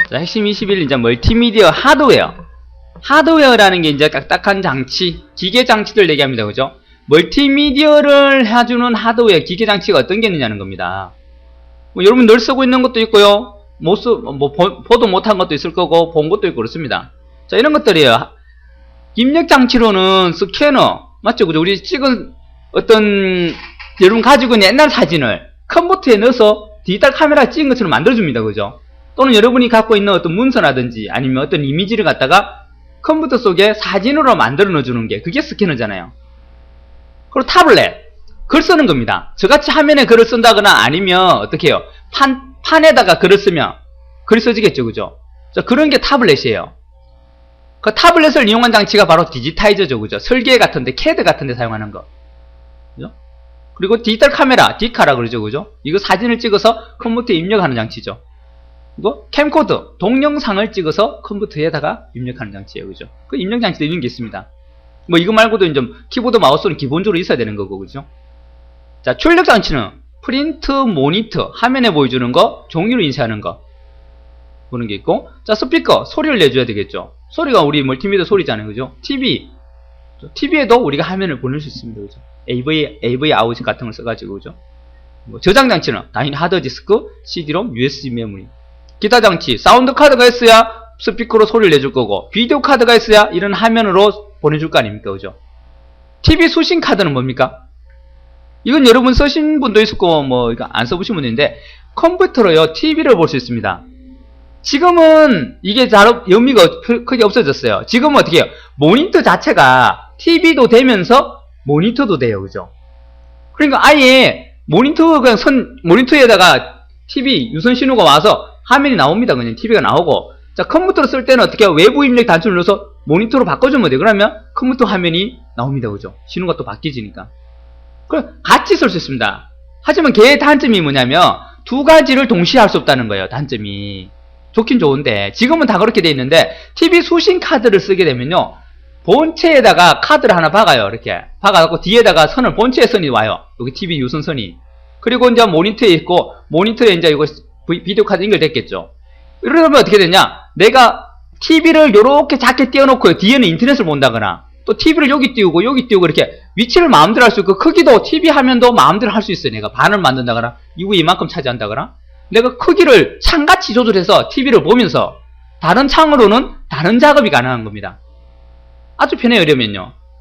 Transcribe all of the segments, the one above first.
자, 핵심 21 이제 멀티미디어 하드웨어. 하드웨어라는 게 이제 딱딱한 장치, 기계 장치들 얘기합니다. 그죠? 멀티미디어를 해주는 하드웨어, 기계 장치가 어떤 게 있느냐는 겁니다. 뭐 여러분 늘 쓰고 있는 것도 있고요. 보도 못한 것도 있을 거고, 본 것도 있고 그렇습니다. 자, 이런 것들이에요. 입력 장치로는 스캐너, 맞죠? 그죠? 우리 찍은 어떤, 여러분 가지고 있는 옛날 사진을 컴퓨터에 넣어서 디지털 카메라 찍은 것처럼 만들어줍니다. 그죠? 또는 여러분이 갖고 있는 어떤 문서라든지 아니면 어떤 이미지를 갖다가 컴퓨터 속에 사진으로 만들어 넣어주는 게 그게 스캐너잖아요. 그리고 타블렛, 글 쓰는 겁니다. 저같이 화면에 글을 쓴다거나 아니면 어떻게 해요? 판에다가 글을 쓰면 글이 써지겠죠. 그죠? 자, 그런 게 타블렛이에요. 그 타블렛을 이용한 장치가 바로 디지타이저죠. 그죠? 설계 같은데, 캐드 같은데 사용하는 거. 그죠? 그리고 디지털 카메라, 디카라 그러죠. 그죠? 이거 사진을 찍어서 컴퓨터에 입력하는 장치죠. 그리고 캠코더, 동영상을 찍어서 컴퓨터에다가 입력하는 장치예요. 그죠? 그 입력 장치도 이런 게 있습니다. 뭐 이거 말고도 이제 키보드, 마우스는 기본적으로 있어야 되는 거고. 그죠? 자, 출력 장치는 프린트, 모니터, 화면에 보여주는 거, 종이로 인쇄하는 거. 보는 게 있고. 자, 스피커, 소리를 내줘야 되겠죠. 소리가 우리 멀티미디어 소리잖아요. 그죠? TV에도 우리가 화면을 보낼 수 있습니다. 그죠? AV 아웃 같은 걸 써가지고. 그죠? 뭐 저장 장치는 당연히 하드디스크, CD롬, USB 메모리. 기타 장치, 사운드 카드가 있어야 스피커로 소리를 내줄 거고, 비디오 카드가 있어야 이런 화면으로 보내줄 거 아닙니까? 그죠? TV 수신 카드는 뭡니까? 이건 여러분 쓰신 분도 있을 거고, 뭐, 안 써보신 분도 있는데, 컴퓨터로요, TV를 볼 수 있습니다. 지금은 이게 잘 의미가 크게 없어졌어요. 지금은 어떻게 해요? 모니터 자체가 TV도 되면서 모니터도 돼요. 그죠? 그러니까 아예 모니터에다가 TV 유선 신호가 와서 화면이 나옵니다. 그냥 TV가 나오고. 자, 컴퓨터로 쓸 때는 어떻게 해요? 외부 입력 단추를 눌러서 모니터로 바꿔주면 돼요. 그러면 컴퓨터 화면이 나옵니다. 그죠? 신호가 또 바뀌지니까. 그럼 같이 쓸 수 있습니다. 하지만 걔의 단점이 뭐냐면 두 가지를 동시에 할 수 없다는 거예요. 단점이. 좋긴 좋은데 지금은 다 그렇게 돼 있는데 TV 수신 카드를 쓰게 되면요. 본체에다가 카드를 하나 박아요. 이렇게 박아갖고 뒤에다가 선을, 본체에 선이 와요. 여기 TV 유선선이. 그리고 이제 모니터에 있고, 모니터에 이제 이거 비디오 카드 연결됐겠죠. 이러면 어떻게 되냐? 내가 TV를 요렇게 작게 띄워놓고 뒤에는 인터넷을 본다거나, 또 TV를 여기 띄우고 여기 띄우고 이렇게 위치를 마음대로 할 수 있고, 크기도 TV 화면도 마음대로 할 수 있어요. 내가 반을 만든다거나, 이거 이만큼 차지한다거나, 내가 크기를 창같이 조절해서 TV를 보면서 다른 창으로는 다른 작업이 가능한 겁니다. 아주 편해요.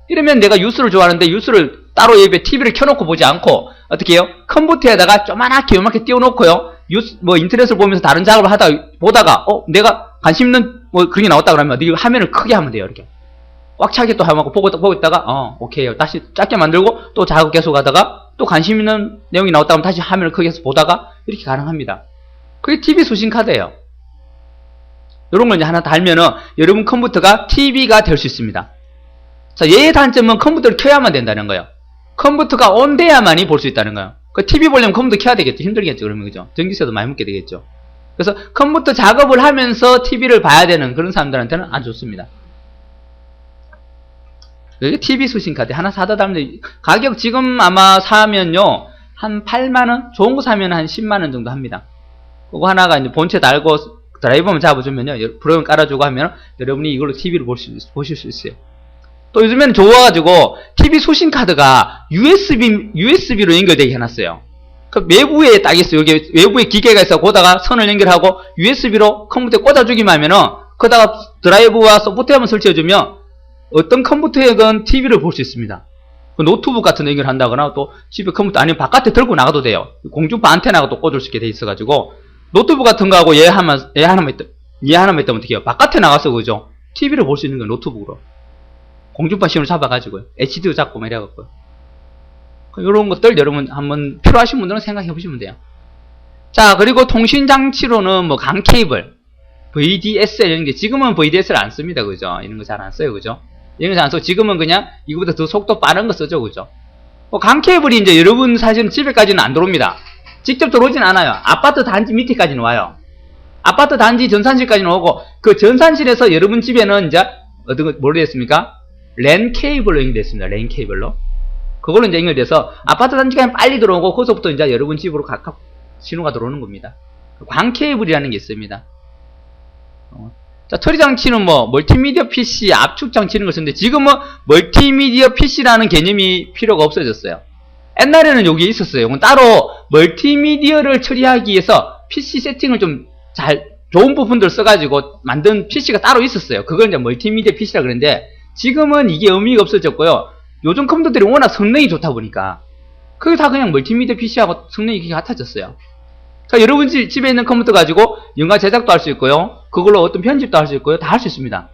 이러면 내가 뉴스를 좋아하는데 뉴스를 따로 예배 TV를 켜놓고 보지 않고 어떻게 해요? 컴퓨터에다가 조그맣게 요만하게 띄워놓고요. 인터넷을 보면서 다른 작업을 보다가 내가 관심 있는 그런 게 나왔다 그러면 네 화면을 크게 하면 돼요. 이렇게 꽉 차게 또 하고 보고 있다가 오케이 다시 작게 만들고 또 작업 계속 하다가 또 관심 있는 내용이 나왔다 하면 다시 화면을 크게 해서 보다가 이렇게 가능합니다. 그게 TV 수신 카드예요. 이런 걸 이제 하나 달면은 여러분 컴퓨터가 TV가 될 수 있습니다. 자, 얘의 단점은 컴퓨터를 켜야만 된다는 거예요. 컴퓨터가 온 돼야만이 볼 수 있다는 거예요. 그 TV 보려면 컴퓨터 켜야 되겠죠. 힘들겠죠. 그러면 그죠? 전기세도 많이 묻게 되겠죠. 그래서 컴퓨터 작업을 하면서 TV를 봐야 되는 그런 사람들한테는 아주 좋습니다. 여기 TV 수신 카드 하나 사다 달면 가격 지금 아마 사면요 한 8만원, 좋은 거 사면 한 10만원 정도 합니다. 그거 하나가 이제 본체 달고 드라이버만 잡아주면요, 프로그램 깔아주고 하면 여러분이 이걸로 TV를 보실 수 있어요. 또 요즘에는 좋아가지고 TV 수신 카드가 USB로 연결되게 해놨어요. 그 외부에 딱 있어요. 여기 외부에 기계가 있어. 거기다가 선을 연결하고 USB로 컴퓨터에 꽂아주기만 하면은 거기다가 드라이브와 소프트웨어만 설치해주면 어떤 컴퓨터에건 TV를 볼 수 있습니다. 그 노트북 같은 데 연결한다거나 또 집에 컴퓨터 아니면 바깥에 들고 나가도 돼요. 공중파 안테나가 또 꽂을 수 있게 돼 있어가지고 노트북 같은 거하고 얘 하나만 있다면 어떻게 해요? 바깥에 나가서 그죠? TV를 볼 수 있는 건 노트북으로. 공중파 신호를 잡아가지고요. HD도 잡고 막 이래갖고요. 이런 것들 여러분 한번 필요하신 분들은 생각해 보시면 돼요. 자, 그리고 통신장치로는 뭐 강 케이블, VDSL 이런 게 지금은 VDSL 안 씁니다. 그죠? 이런 거 잘 안 써요. 그죠? 이런 거 잘 안 쓰고 지금은 그냥 이거보다 더 속도 빠른 거 쓰죠. 그죠? 강 케이블이 이제 여러분 사실은 집에까지는 안 들어옵니다. 직접 들어오진 않아요. 아파트 단지 밑에까지는 와요. 아파트 단지 전산실까지는 오고 그 전산실에서 여러분 집에는 이제 어떤 거 모르겠습니까? 랜 케이블로 연결됐습니다. 랜 케이블로. 그걸로 이제 연결돼서 아파트 단지가 빨리 들어오고 거기서부터 이제 여러분 집으로 각각 신호가 들어오는 겁니다. 광 케이블이라는 게 있습니다. 자, 처리 장치는 뭐 멀티미디어 PC, 압축 장치 이런 걸 쓰는데 지금은 멀티미디어 PC라는 개념이 필요가 없어졌어요. 옛날에는 여기 있었어요. 이건 따로 멀티미디어를 처리하기 위해서 PC 세팅을 좀 좋은 부분들 써가지고 만든 PC가 따로 있었어요. 그걸 이제 멀티미디어 PC라 그러는데 지금은 이게 의미가 없어졌고요. 요즘 컴퓨터들이 워낙 성능이 좋다 보니까 그게 다 그냥 멀티미디어 PC하고 성능이 같아졌어요. 그러니까 여러분 집에 있는 컴퓨터 가지고 영화 제작도 할 수 있고요. 그걸로 어떤 편집도 할 수 있고요. 다 할 수 있습니다.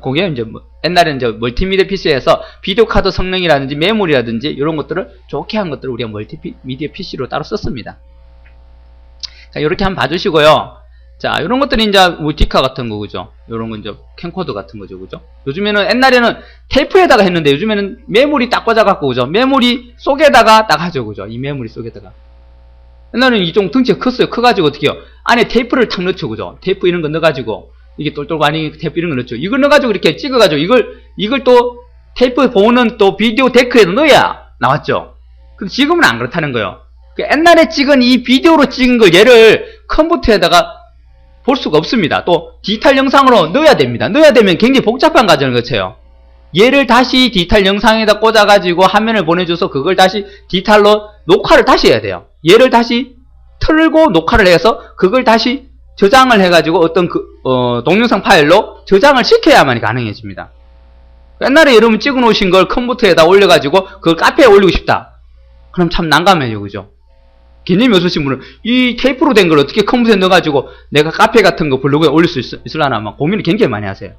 그게 이제 옛날에는 이제 멀티미디어 PC에서 비디오 카드 성능이라든지 메모리라든지 이런 것들을 좋게 한 것들을 우리가 멀티미디어 PC로 따로 썼습니다. 자, 이렇게 한번 봐주시고요. 자, 이런 것들이 이제 물티카 같은 거, 그죠? 이런 건 이제 캠코더 같은 거죠, 그죠? 요즘에는, 옛날에는 테이프에다가 했는데, 요즘에는 메모리 딱 꽂아갖고, 그죠? 메모리 속에다가 딱 하죠, 그죠? 이 메모리 속에다가. 옛날에는 이쪽 덩치가 컸어요. 커가지고 어떻게 해요? 안에 테이프를 탁 넣죠, 그죠? 테이프 이런 거 넣어가지고, 이게 똘똘 많이 테이프 이런 거 넣죠. 이걸 넣어가지고 이렇게 찍어가지고, 이걸 또 테이프 보는 또 비디오 데크에도 넣어야 나왔죠? 근데 지금은 안 그렇다는 거예요. 옛날에 찍은 이 비디오로 찍은 걸 얘를 컴퓨터에다가 볼 수가 없습니다. 또 디지털 영상으로 넣어야 됩니다. 넣어야 되면 굉장히 복잡한 과정을 거쳐요. 얘를 다시 디지털 영상에다 꽂아가지고 화면을 보내줘서 그걸 다시 디지털로 녹화를 다시 해야 돼요. 얘를 다시 틀고 녹화를 해서 그걸 다시 저장을 해가지고 어떤 동영상 파일로 저장을 시켜야만 가능해집니다. 옛날에 여러분 찍어 놓으신 걸 컴퓨터에다 올려가지고 그걸 카페에 올리고 싶다. 그럼 참 난감해요, 그죠? 개념이 없으신 분은 이 테이프로 된 걸 어떻게 컴퓨터에 넣어가지고 내가 카페 같은 거 블로그에 올릴 수 있으려나 막 고민을 굉장히 많이 하세요.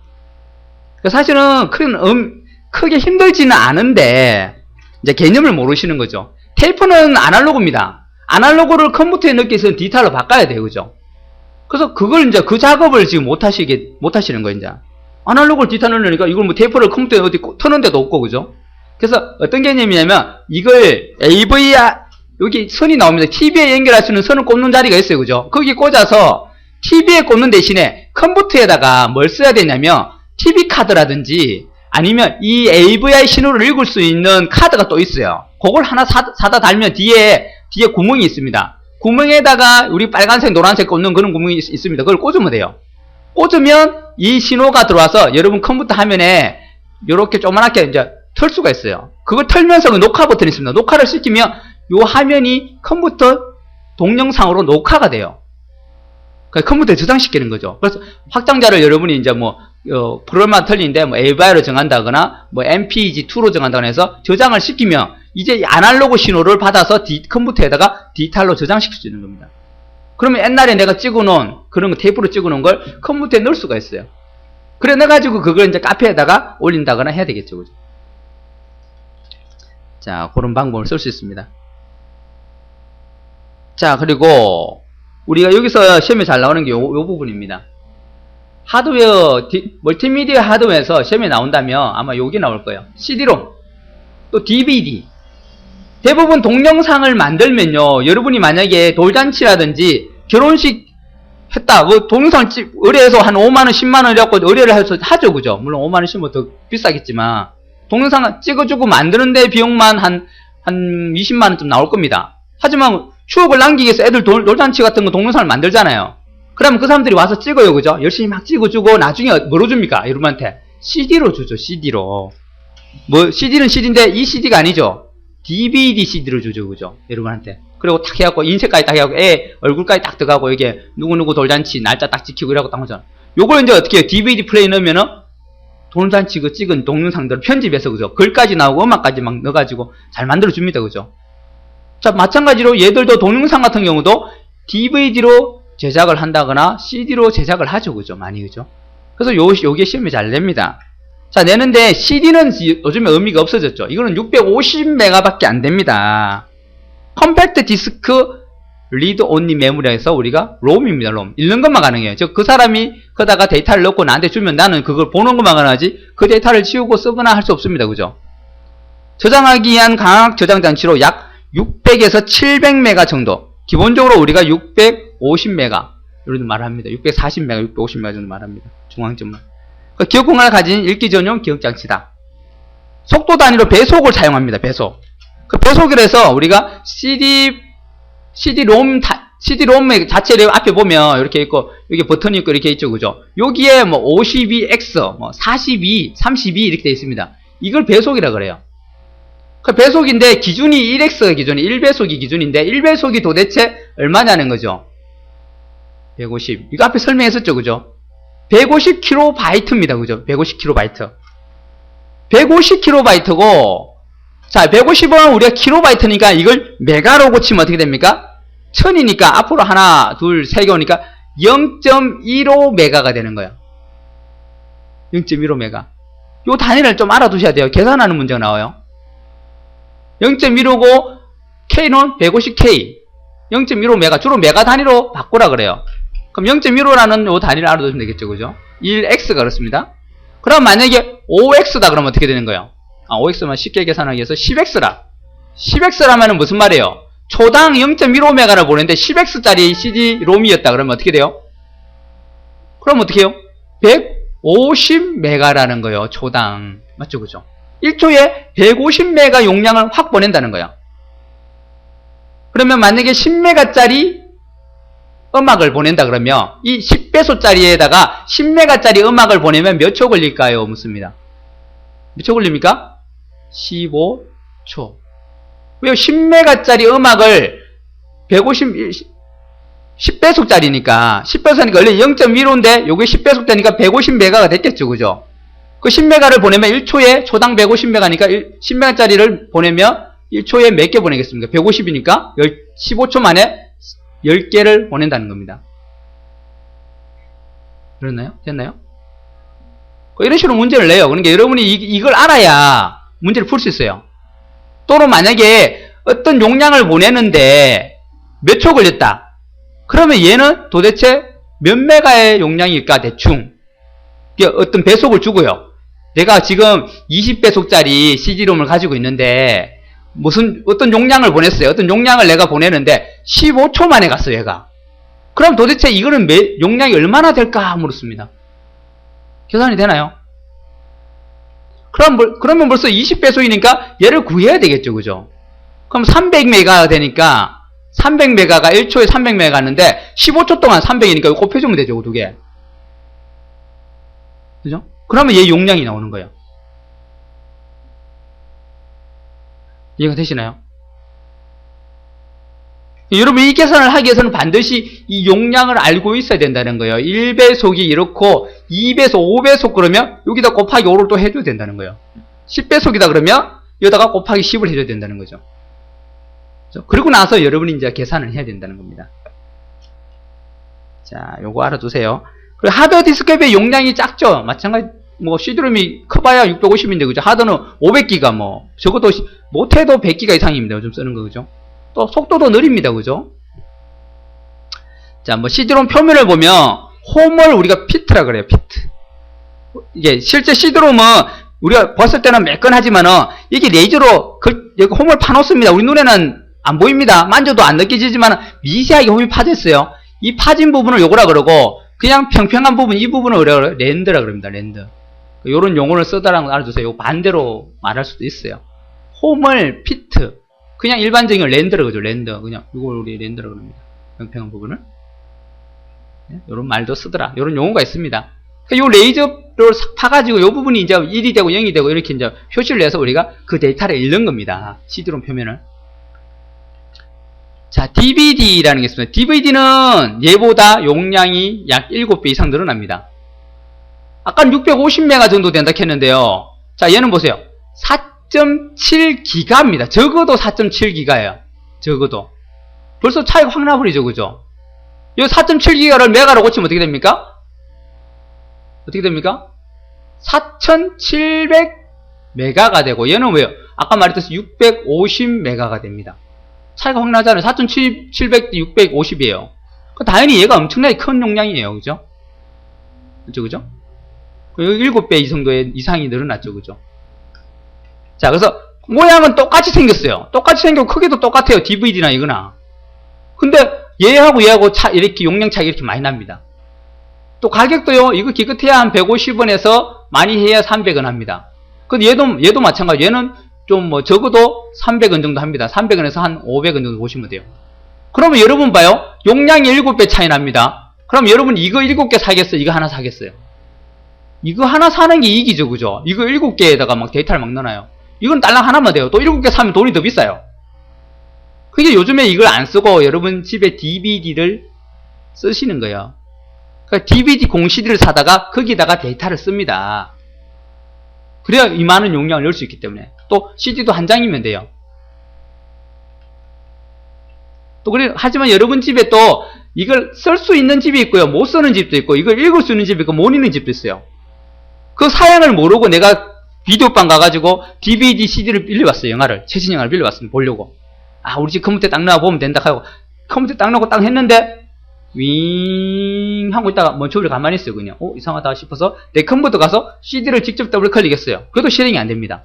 사실은 크게 힘들지는 않은데 이제 개념을 모르시는 거죠. 테이프는 아날로그입니다. 아날로그를 컴퓨터에 넣기 위해서는 디지털로 바꿔야 돼요, 그죠? 그래서 그걸 이제 그 작업을 지금 못 하시는 거예요, 이제. 아날로그를 디지털로 넣으니까 이걸 뭐 테이프를 컴퓨터에 어디 터는 데도 없고, 그죠? 그래서 어떤 개념이냐면 이걸 여기 선이 나옵니다. TV에 연결할 수 있는 선을 꽂는 자리가 있어요. 그죠? 거기 꽂아서 TV에 꽂는 대신에 컴퓨터에다가 뭘 써야 되냐면 TV 카드라든지 아니면 이 AVI 신호를 읽을 수 있는 카드가 또 있어요. 그걸 하나 사다 달면 뒤에 구멍이 있습니다. 구멍에다가 우리 빨간색, 노란색 꽂는 그런 구멍이 있습니다. 그걸 꽂으면 돼요. 꽂으면 이 신호가 들어와서 여러분 컴퓨터 화면에 이렇게 조그맣게 이제 털 수가 있어요. 그걸 털면서 그 녹화 버튼이 있습니다. 녹화를 시키면 요 화면이 컴퓨터 동영상으로 녹화가 돼요. 그러니까 컴퓨터에 저장시키는 거죠. 그래서 확장자를 여러분이 이제 프로그램만 틀린데 AVI로 정한다거나 MPEG2로 정한다거나 해서 저장을 시키면 이제 아날로그 신호를 받아서 컴퓨터에다가 디지털로 저장시킬 수 있는 겁니다. 그러면 옛날에 내가 찍어놓은 그런 거 테이프로 찍어놓은 걸 컴퓨터에 넣을 수가 있어요. 그래 넣어가지고 그걸 이제 카페에다가 올린다거나 해야 되겠죠, 그죠? 자, 그런 방법을 쓸 수 있습니다. 자, 그리고 우리가 여기서 시험에 잘 나오는 게 요 부분입니다. 하드웨어, 멀티미디어 하드웨어에서 시험에 나온다면 아마 여기 나올 거예요. CD롬, 또 DVD. 대부분 동영상을 만들면요, 여러분이 만약에 돌잔치라든지 결혼식 했다, 동영상 의뢰해서 한 5만원, 10만원 이라고 의뢰를 해서 하죠, 그죠? 물론 5만원, 10만원 더 비싸겠지만, 동영상 찍어주고 만드는데 비용만 한 20만원 좀 나올 겁니다. 하지만 추억을 남기기 위해서 애들 돌잔치 같은 거 동영상을 만들잖아요. 그러면 그 사람들이 와서 찍어요, 그죠? 열심히 막 찍어주고 나중에 뭐로 줍니까? 여러분한테 CD로 주죠, CD로. CD는 CD인데 이 CD가 아니죠. DVD CD로 주죠, 그죠? 여러분한테. 그리고 딱 해갖고 인쇄까지 딱 해갖고 애 얼굴까지 딱 들어가고 이게 누구누구 돌잔치 날짜 딱 지키고 이라고 딱 하잖아. 요걸 이제 어떻게 해요? DVD 플레이 넣으면은 돌잔치 그 찍은 동영상들을 편집해서, 그죠? 글까지 나오고 음악까지 막 넣어가지고 잘 만들어줍니다, 그죠? 자, 마찬가지로 얘들도 동영상 같은 경우도 DVD로 제작을 한다거나 CD로 제작을 하죠, 그죠? 많이, 그죠? 그래서 요게 시험이 잘 냅니다. 자, 내는데 CD는 요즘에 의미가 없어졌죠. 이거는 650메가밖에 안 됩니다. 컴팩트 디스크 리드 온리 메모리에서 우리가 롬입니다, 롬. 읽는 것만 가능해요. 즉, 그 사람이 거다가 데이터를 넣고 나한테 주면 나는 그걸 보는 것만 가능하지, 그 데이터를 지우고 쓰거나 할 수 없습니다, 그죠? 저장하기 위한 강압 저장 장치로 약 600에서 700메가 정도. 기본적으로 우리가 650메가 이런 말을 합니다. 640메가, 650메가 정도 말합니다. 중앙점만. 기억 공간을 가진 읽기 전용 기억 장치다. 속도 단위로 배속을 사용합니다. 배속. 그 배속을 해서 우리가 CD-롬 CD-ROM 자체 앞에 보면 이렇게 있고, 여기 버튼이 있고 이렇게 있죠, 그죠? 여기에 뭐 52X, 뭐 42, 32 이렇게 되어 있습니다. 이걸 배속이라 그래요. 그 배속인데 기준이 1X가 기준이 1배속이 기준인데 1배속이 도대체 얼마냐는 거죠. 150. 이거 앞에 설명했었죠, 그죠? 150kB입니다, 그죠? 150kB. 150kB고, 자, 150은 우리가 kB니까 이걸 메가로 고치면 어떻게 됩니까? 1000이니까 앞으로 하나, 둘, 세 개 오니까 0.15메가가 되는 거예요. 0.15메가. 요 단위를 좀 알아두셔야 돼요. 계산하는 문제가 나와요. 0.15고 K는 150K. 0.15메가. 주로 메가 단위로 바꾸라 그래요. 그럼 0.15라는 요 단위를 알아두시면 되겠죠, 그죠? 1X가 그렇습니다. 그럼 만약에 5X다 그러면 어떻게 되는 거예요? 5X만 쉽게 계산하기 위해서 10X라. 10X라면 무슨 말이에요? 초당 0.15메가를 보내는데 10X짜리 CD-ROM이었다 그러면 어떻게 돼요? 그럼 어떻게 해요? 150메가라는 거예요, 초당. 맞죠, 그죠? 1초에 150메가 용량을 확 보낸다는 거예요. 그러면 만약에 10메가짜리 음악을 보낸다 그러면 이 10배속짜리에다가 10메가짜리 음악을 보내면 몇 초 걸릴까요? 묻습니다. 몇 초 걸립니까? 15초. 왜요? 10메가짜리 음악을 10배속짜리니까 10배속이니까 원래 0.15인데 요게 10배속짜리니까 150메가가 됐겠죠, 그죠? 그 10메가를 보내면 1초에 초당 150메가니까 10메가짜리를 보내면 1초에 몇 개 보내겠습니까? 150이니까 15초 만에 10개를 보낸다는 겁니다. 그렇나요? 됐나요? 이런 식으로 문제를 내요. 그러니까 여러분이 이걸 알아야 문제를 풀 수 있어요. 또는 만약에 어떤 용량을 보내는데 몇 초 걸렸다. 그러면 얘는 도대체 몇 메가의 용량일까? 대충 어떤 배속을 주고요. 내가 지금 20배속짜리 CD-ROM을 가지고 있는데 어떤 용량을 보냈어요. 어떤 용량을 내가 보내는데 15초 만에 갔어요, 얘가. 그럼 도대체 이거는 용량이 얼마나 될까? 물었습니다. 계산이 되나요? 그러면 벌써 20배속이니까 얘를 구해야 되겠죠, 그죠? 그럼 300메가가 되니까 300메가가 1초에 300메가 갔는데 15초 동안 300이니까 이거 곱해주면 되죠, 두 개. 그죠? 그러면 얘 용량이 나오는 거예요. 이해가 되시나요? 여러분 이 계산을 하기 위해서는 반드시 이 용량을 알고 있어야 된다는 거예요. 1배속이 이렇고 2배속, 5배속 그러면 여기다 곱하기 5를 또 해줘야 된다는 거예요. 10배속이다 그러면 여기다가 곱하기 10을 해줘야 된다는 거죠. 그리고 나서 여러분이 이제 계산을 해야 된다는 겁니다. 자, 요거 알아두세요. 그리고 하드디스크의 용량이 작죠? 마찬가지, CD-ROM이 커봐야 650인데, 그죠? 하드는 500기가, 적어도 못해도 100기가 이상입니다. 요즘 쓰는 거, 그죠? 또 속도도 느립니다, 그죠? 자, CD-ROM 표면을 보면 홈을 우리가 피트라 그래요, 피트. 이게 실제 CD-ROM은 우리가 봤을 때는 매끈하지만은 이게 레이저로 여기 홈을 파놓습니다. 우리 눈에는 안 보입니다. 만져도 안 느껴지지만 미세하게 홈이 파져 있어요. 이 파진 부분을 요거라 그러고 그냥 평평한 부분, 이 부분을 우리가 랜드라 그럽니다. 랜드. 요런 용어를 쓰다라는 걸 알아두세요. 요 반대로 말할 수도 있어요. 홈을 피트. 그냥 일반적인 랜드라 그러죠. 랜드. 그냥 이걸 우리 랜드라 그럽니다. 평평한 부분을. 네? 요런 말도 쓰더라. 요런 용어가 있습니다. 그러니까 요 레이저를 싹 파가지고 요 부분이 이제 1이 되고 0이 되고 이렇게 이제 표시를 내서 우리가 그 데이터를 읽는 겁니다. CD-ROM 표면을. 자, DVD라는 게 있습니다. DVD는 얘보다 용량이 약 7배 이상 늘어납니다. 아까는 650메가 정도 된다 했는데요. 자, 얘는 보세요. 4.7기가입니다. 적어도 4.7기가예요. 적어도. 벌써 차이가 확 나버리죠, 그죠? 이 4.7기가를 메가로 고치면 어떻게 됩니까? 어떻게 됩니까? 4700메가가 되고, 얘는 왜요? 아까 말했듯이 650메가가 됩니다. 차이가 확 나잖아요. 4700대 650이에요. 당연히 얘가 엄청나게 큰 용량이에요. 그죠? 그죠? 7배 정도의 이상이 늘어났죠. 그죠? 자, 그래서 모양은 똑같이 생겼어요. 똑같이 생겼고 크기도 똑같아요. DVD나 이거나. 근데 얘하고 이렇게 용량 차이가 이렇게 많이 납니다. 또 가격도요. 이거 기껏해야 한 150원에서 많이 해야 300원 합니다. 근데 얘도 마찬가지. 얘는 좀 적어도 300원 정도 합니다. 300원에서 한 500원 정도 보시면 돼요. 그러면 여러분 봐요. 용량이 7배 차이 납니다. 그럼 여러분 이거 7개 사겠어요? 이거 하나 사겠어요? 이거 하나 사는 게 이익이죠, 그죠? 이거 7개에다가 막 데이터를 막 넣어놔요. 이건 딸랑 하나만 돼요. 또 7개 사면 돈이 더 비싸요. 그게 요즘에 이걸 안 쓰고 여러분 집에 DVD를 쓰시는 거예요. 그러니까 DVD 공CD를 사다가 거기다가 데이터를 씁니다. 그래야 이만한 용량을 넣을 수 있기 때문에. 또 CD도 한 장이면 돼요. 또 그래, 하지만 여러분 집에 또 이걸 쓸 수 있는 집이 있고요. 못 쓰는 집도 있고, 이걸 읽을 수 있는 집이 있고, 못 읽는 집도 있어요. 그 사양을 모르고 내가 비디오방 가가지고 DVD, CD를 빌려왔어요. 영화를. 최신 영화를 빌려왔습니다. 보려고. 아, 우리 집 컴퓨터에 딱 넣어 보면 된다 하고, 컴퓨터에 딱 넣고 딱 했는데, 윙 하고 있다가 멈춰버리고 가만히 있어요. 그냥. 이상하다 싶어서 내 컴퓨터 가서 CD를 직접 더블 클릭했어요. 그래도 실행이 안 됩니다.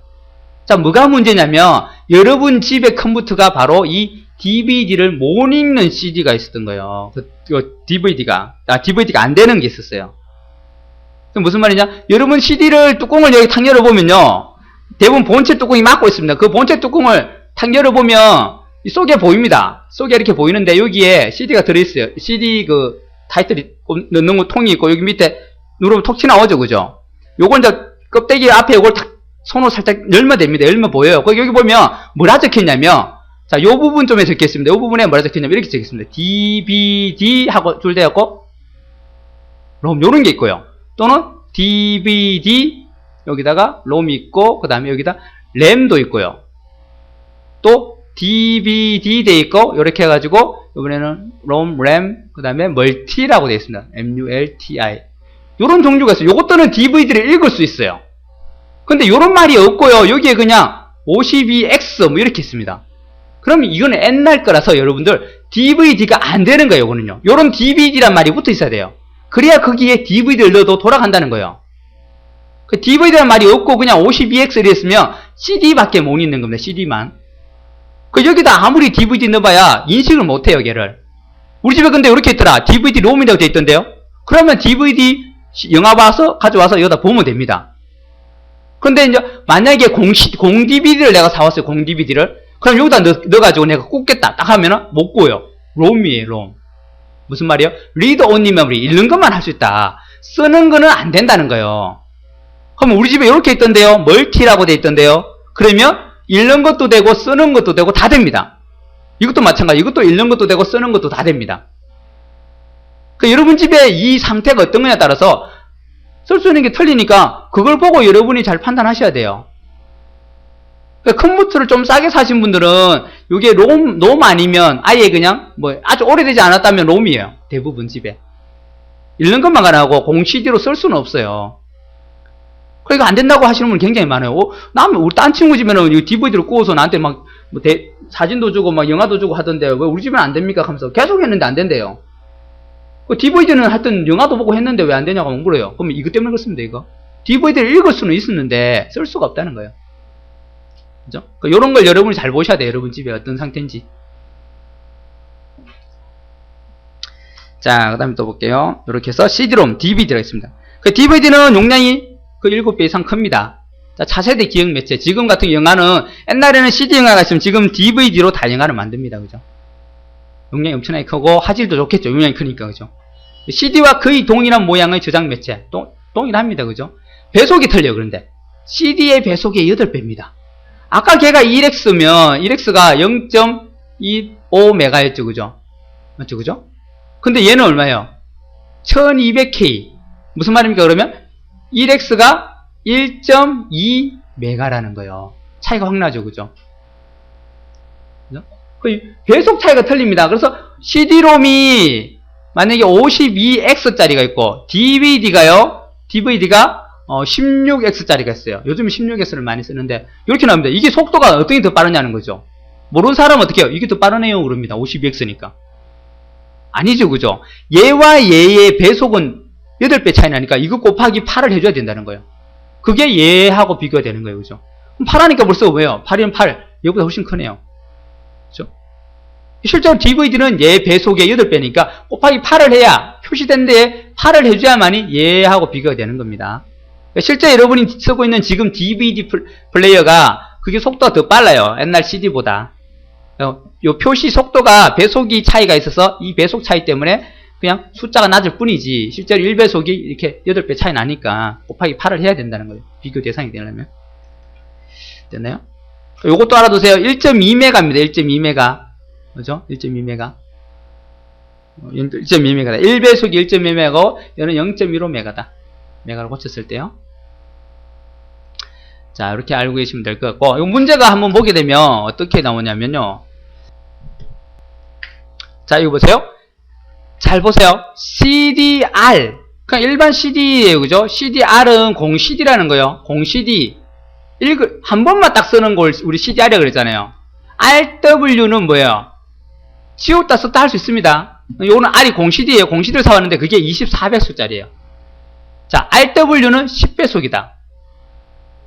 자, 뭐가 문제냐면 여러분 집의 컴퓨터가 바로 이 DVD를 못 읽는 CD가 있었던 거예요. DVD가 안 되는 게 있었어요. 무슨 말이냐? 여러분 CD를 뚜껑을 여기 탁 열어보면요, 대부분 본체 뚜껑이 막고 있습니다. 그 본체 뚜껑을 탁 열어보면 이 속에 보입니다. 속에 이렇게 보이는데 여기에 CD가 들어있어요. CD 그 타이틀이 넣는 거 통이 있고 여기 밑에 누르면 톡 튀어나오죠, 그죠? 요건 이제 껍데기 앞에 요걸 탁 손으로 살짝 열면 됩니다. 열면 보여요. 여기 보면 뭐라 적혀있냐면, 자, 요 부분 좀에 적혀있습니다. 요 부분에 뭐라 적혀있냐면 이렇게 적혀있습니다. DVD 하고 줄되었고 롬 요런 게 있고요. 또는 DVD 여기다가 롬이 있고 그 다음에 여기다 램도 있고요. 또 DVD 돼 있고 이렇게 해가지고 이번에는 롬, 램, 그 다음에 멀티라고 되어 있습니다. MULTI 요런 종류가 있어요. 요것들은 DVD를 읽을 수 있어요. 근데 요런 말이 없고요. 여기에 그냥 52X 뭐 이렇게 있습니다. 그러면 이거는 옛날 거라서 여러분들 DVD가 안 되는 거예요. 요거는요. 요런 DVD란 말이 붙어 있어야 돼요. 그래야 거기에 DVD를 넣어도 돌아간다는 거예요. 그 DVD란 말이 없고 그냥 52X를 했으면 CD밖에 못 읽는 겁니다. CD만. 그 여기다 아무리 DVD 넣어봐야 인식을 못해요, 걔를. 우리 집에 근데 이렇게 있더라. DVD 롬이라고 되어 있던데요. 그러면 DVD 영화 봐서 가져와서 여기다 보면 됩니다. 근데 이제 만약에 공 DVD를 내가 사왔어요. 공 DVD를. 그럼 여기다 넣어가지고 내가 꽂겠다 딱 하면은 못 꽂아요. 롬이에요, 롬. 무슨 말이에요? 리드 온리 메모리, 읽는 것만 할 수 있다. 쓰는 거는 안 된다는 거예요. 그럼 우리 집에 이렇게 있던데요. 멀티라고 돼 있던데요. 그러면 읽는 것도 되고 쓰는 것도 되고 다 됩니다. 이것도 마찬가지. 이것도 읽는 것도 되고 쓰는 것도 다 됩니다. 그 여러분 집에 이 상태가 어떤 거냐에 따라서 쓸 수 있는 게 틀리니까 그걸 보고 여러분이 잘 판단하셔야 돼요. 컴퓨터를 좀 싸게 사신 분들은 이게 롬 아니면 아예 그냥 뭐 아주 오래되지 않았다면 롬이에요. 대부분 집에. 읽는 것만 가능하고 공 CD로 쓸 수는 없어요. 그러니까 안 된다고 하시는 분 굉장히 많아요. 나는 우리 딴 친구 집에는 이 DVD를 구워서 나한테 막 뭐 사진도 주고 막 영화도 주고 하던데 왜 우리 집은 안 됩니까? 하면서 계속 했는데 안 된대요. DVD는 하여튼 영화도 보고 했는데 왜 안 되냐고 물어요. 그러면 이것 때문에 그렇습니다, 이거. DVD를 읽을 수는 있었는데 쓸 수가 없다는 거예요. 그죠? 요런 걸 여러분이 잘 보셔야 돼요. 여러분 집에 어떤 상태인지. 자, 그 다음에 또 볼게요. 이렇게 해서 CD-ROM, DVD가 있습니다. DVD는 용량이 7배 이상 큽니다. 자, 차세대 기억 매체. 지금 같은 영화는 옛날에는 CD 영화가 있으면 지금 DVD로 다 영화를 만듭니다. 그죠? 용량이 엄청나게 크고 화질도 좋겠죠. 용량이 크니까. 그죠? CD와 거의 동일한 모양의 저장 매체. 동일합니다. 그죠? 배속이 틀려요. 그런데 CD의 배속이 8배입니다. 아까 걔가 1X면 1X가 0.25메가였죠. 그죠? 맞죠? 그죠? 근데 얘는 얼마예요? 1200K. 무슨 말입니까? 그러면 1X가 1.2메가라는 거예요. 차이가 확 나죠. 그죠? 배속 차이가 틀립니다. 그래서 CD-ROM이 만약에 52X짜리가 있고 DVD가 16X짜리가 있어요. 요즘 16X를 많이 쓰는데 이렇게 나옵니다. 이게 속도가 어떤 게 더 빠르냐는 거죠. 모르는 사람은 어떻게 해요? 이게 더 빠르네요. 그럽니다. 52X니까. 아니죠. 그죠? 얘와 얘의 배속은 8배 차이 나니까 이거 곱하기 8을 해줘야 된다는 거예요. 그게 얘하고 비교가 되는 거예요. 그죠? 그럼 8하니까 벌써 왜요? 8이면 8. 얘보다 훨씬 크네요. 그죠? 실제로 DVD는 얘 배속의 8배니까 곱하기 8을 해야 표시된 데에 8을 해줘야만이 얘하고 비교가 되는 겁니다. 실제 여러분이 쓰고 있는 지금 DVD 플레이어가 그게 속도가 더 빨라요. 옛날 CD보다. 요 표시 속도가 배속이 차이가 있어서 이 배속 차이 때문에 그냥 숫자가 낮을 뿐이지 실제로 1배속이 이렇게 8배 차이 나니까 곱하기 8을 해야 된다는 거예요. 비교 대상이 되려면. 됐나요? 요것도 알아두세요. 1.2메가입니다. 1.2메가. 그죠? 1.2메가. 1.2메가다. 1배속이 1.2메가고 얘는 0.15메가다. 메가로 고쳤을 때요. 자, 이렇게 알고 계시면 될 것 같고, 이 문제가 한번 보게 되면 어떻게 나오냐면요. 자, 이거 보세요. 잘 보세요. CDR. 그냥 일반 CD예요. 그죠? CDR은 공 CD라는 거예요. 공 CD. 한 번만 딱 쓰는 걸 우리 CDR이라고 그랬잖아요. RW는 뭐예요? 지웠다 썼다 할 수 있습니다. 요거는 R이 공 CD예요. 공 CD를 사왔는데 그게 24배속짜리예요. 자, RW는 10배속이다.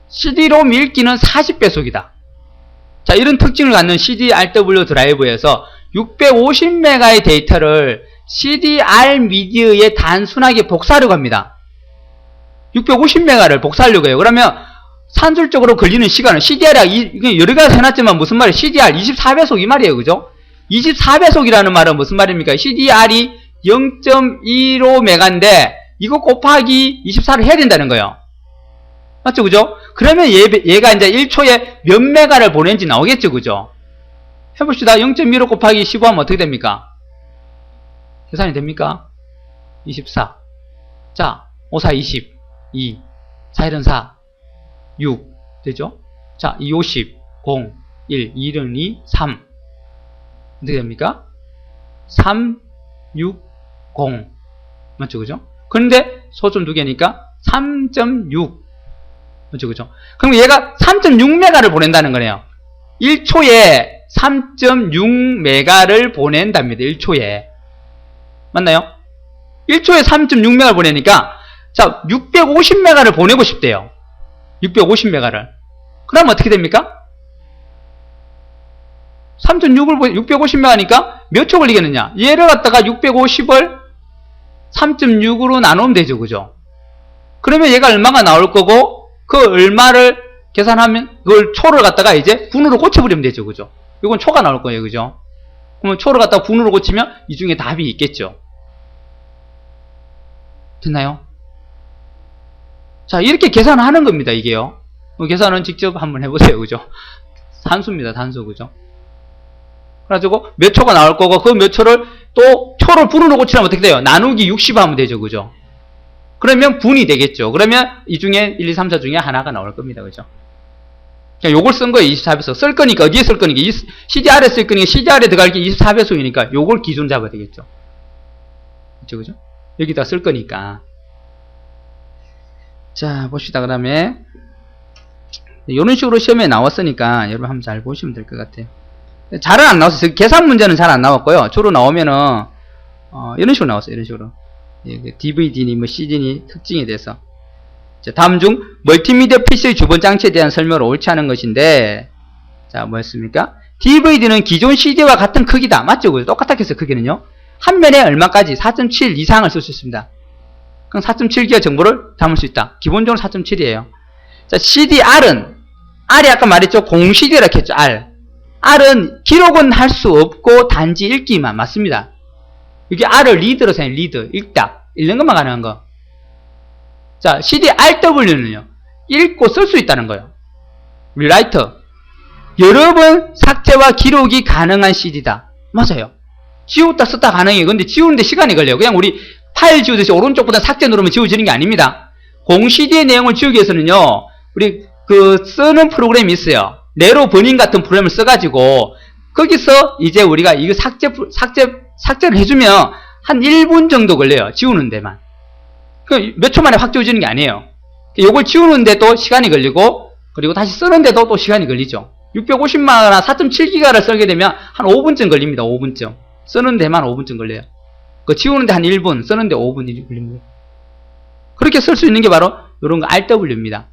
CD-ROM 읽기는 40배속이다. 자, 이런 특징을 갖는 CD-RW 드라이브에서 650메가의 데이터를 CDR 미디어에 단순하게 복사하려고 합니다. 650메가를 복사하려고 해요. 그러면 산술적으로 걸리는 시간은 CDR이 여러 가지 해놨지만 무슨 말이에요? CDR 24배속 이 말이에요. 그죠? 24배속이라는 말은 무슨 말입니까? CDR이 0.15메가인데 이거 곱하기 24를 해야 된다는 거예요. 맞죠? 그죠? 그러면 얘가 이제 1초에 몇 메가를 보낸지 나오겠죠? 그죠? 해봅시다. 0.15 곱하기 15 하면 어떻게 됩니까? 계산이 됩니까? 24. 자, 5, 4, 20. 2. 4, 1은 4. 6. 되죠? 자, 2, 50. 0. 1. 2는 2. 3. 어떻게 됩니까? 3, 6, 0. 맞죠? 그죠? 그런데 소점 2개니까 3.6. 맞죠? 그죠? 그럼 얘가 3.6메가를 보낸다는 거네요. 1초에 3.6메가를 보낸답니다. 1초에. 맞나요? 1초에 3.6메가를 보내니까, 자, 650메가를 보내고 싶대요. 650메가를. 그럼 어떻게 됩니까? 650메가니까 몇 초 걸리겠느냐? 얘를 갖다가 650을 3.6으로 나누면 되죠. 그죠? 그러면 얘가 얼마가 나올 거고, 그 얼마를 계산하면, 그걸 초를 갖다가 이제 분으로 고쳐버리면 되죠. 그죠? 이건 초가 나올 거예요. 그죠? 그러면 초를 갖다가 분으로 고치면 이 중에 답이 있겠죠. 됐나요? 자, 이렇게 계산하는 겁니다. 이게요. 계산은 직접 한번 해보세요. 그죠? 단수입니다. 단수. 그죠? 그래가지고 몇 초가 나올 거고 그 몇 초를 또 초를 분으로 고치려면 어떻게 돼요? 나누기 60 하면 되죠. 그죠? 그러면 분이 되겠죠. 그러면 이 중에 1, 2, 3, 4 중에 하나가 나올 겁니다. 그죠? 그냥 요걸 쓴 거예요. 24배속. 쓸 거니까 어디에 쓸 거니까 CDR에 쓸 거니까 CDR에 들어갈 게 24배속이니까 요걸 기준 잡아야 되겠죠. 그죠? 그죠? 여기다 쓸 거니까. 자, 봅시다. 그 다음에 이런 식으로 시험에 나왔으니까 여러분 한번 잘 보시면 될 것 같아요. 잘은 안 나왔어요. 계산 문제는 잘 안 나왔고요. 주로 나오면은 이런 식으로 나왔어요. 이런 식으로. DVD니 뭐 CD니 특징에 대해서. 자, 다음 중 멀티미디어 PC의 주변 장치에 대한 설명을 옳지 않은 것인데, 자, 뭐였습니까? DVD는 기존 CD와 같은 크기다. 맞죠? 똑같았겠어요. 크기는요. 한 면에 얼마까지? 4.7 이상을 쓸 수 있습니다. 그럼 4.7기가 정보를 담을 수 있다. 기본적으로 4.7이에요. 자, CDR은 R이 아까 말했죠. 공 CD라고 했죠. R은 기록은 할 수 없고 단지 읽기만. 맞습니다. 여기 R을 리드로 생각해요. 리드. 읽다. 읽는 것만 가능한 거. 자, CDRW는요. 읽고 쓸 수 있다는 거예요. 리라이터. 여러 번 삭제와 기록이 가능한 CD다. 맞아요. 지웠다 썼다 가능해요. 근데 지우는데 시간이 걸려요. 그냥 우리 파일 지우듯이 오른쪽 보다 삭제 누르면 지워지는 게 아닙니다. 공 CD의 내용을 지우기 위해서는요. 우리 쓰는 프로그램이 있어요. 네로 버닝 같은 프로그램을 써가지고 거기서 이제 우리가 이거 삭제를 해주면 한 1분 정도 걸려요. 지우는 데만. 몇 초 만에 확 지워지는 게 아니에요. 요걸 지우는데 또 시간이 걸리고 그리고 다시 쓰는데도 또 시간이 걸리죠. 650만화나 4.7기가를 쓰게 되면 한 5분쯤 걸립니다. 5분쯤. 쓰는 데만 5분쯤 걸려요. 그 지우는데 한 1분, 쓰는데 5분 걸립니다. 그렇게 쓸 수 있는 게 바로 이런 거 RW입니다.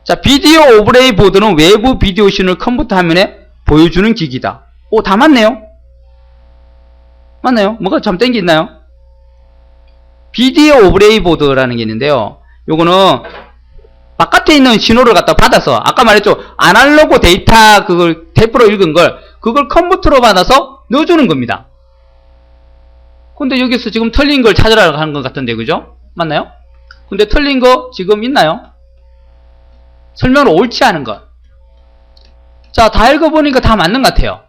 자, 비디오 오버레이 보드는 외부 비디오 씬을 컴퓨터 화면에 보여주는 기기다. 오, 다 맞네요? 맞나요? 뭐가 잘못된 게 있나요? 비디오 오버레이 보드라는 게 있는데요. 요거는 바깥에 있는 신호를 갖다 받아서, 아까 말했죠. 아날로그 데이터 그걸 테이프로 읽은 걸 그걸 컴퓨터로 받아서 넣어주는 겁니다. 근데 여기서 지금 틀린 걸 찾으라고 하는 것 같은데, 그죠? 맞나요? 근데 틀린 거 지금 있나요? 설명으로 옳지 않은 것. 자, 다 읽어보니까 다 맞는 것 같아요.